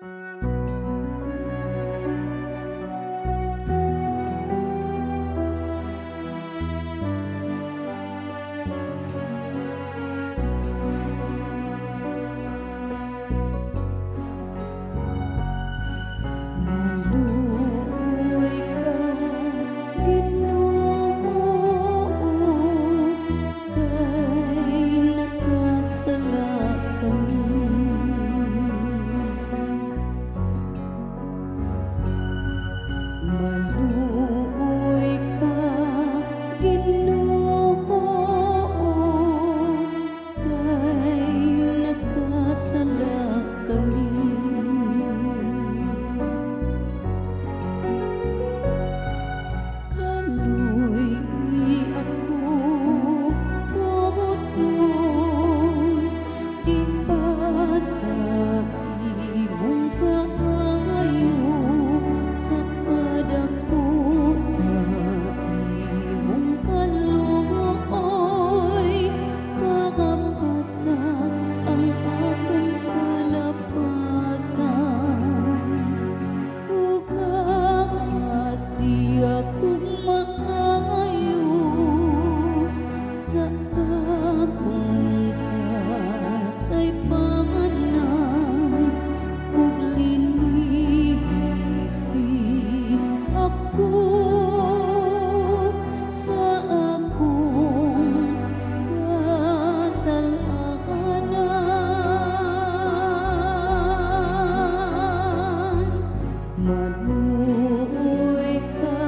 Maluoy ka, Ginoo, kay nakasala kami. Maluoy ka, Ginoo, kay nakasala kami. Akong maayo sa akong kasaypanan ug linihisi ako sa akong kasalanan. Maluoy ka,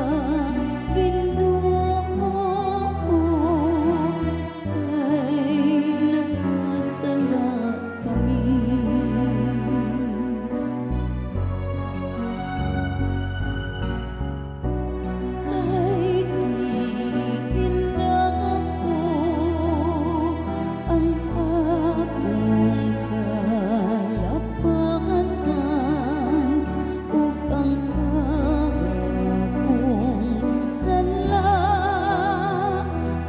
Ginoo, kay nakasala kami. Kay giila ko ang akong kalapasan ug ang akong sala.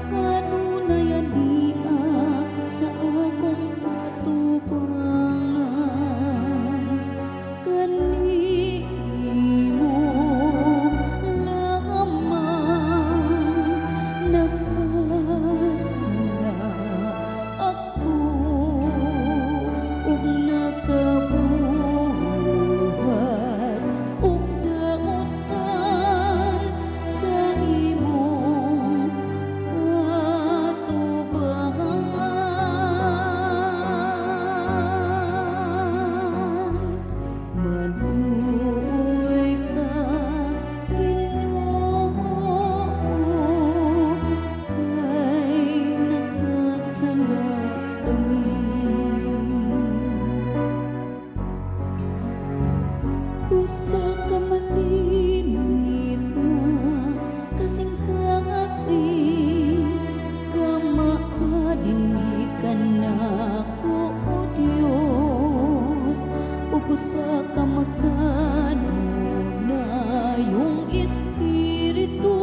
Kanunay adia sa akong atubangan, kanimo lamang nakasala ako ug nakabuhat ug daotan sa imong atubangan. Maluoy ka, Ginoo, kay nakasala kami. Usa ka malinis nga kasing-kasing, kamaadini ka nako, O Dios, ug usa ka makanunayong espiritu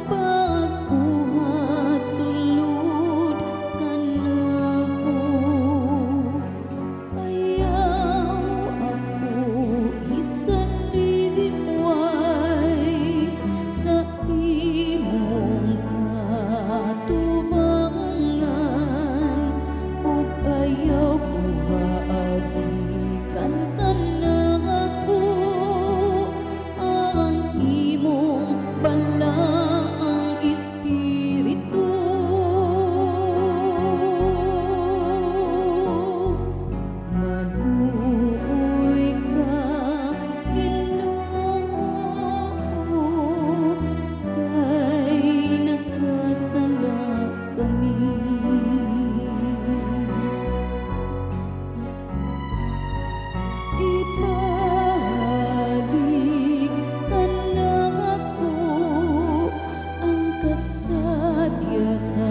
pag-uha sulod kanako. Ayaw ako isaliway sa imong atubangan ug ayaw ko haagikan ka nako ang imong balaang espiritu. Maluoy ka, Ginoo, kay nakasala kami. Ibalik ka na ako ang kasadya sa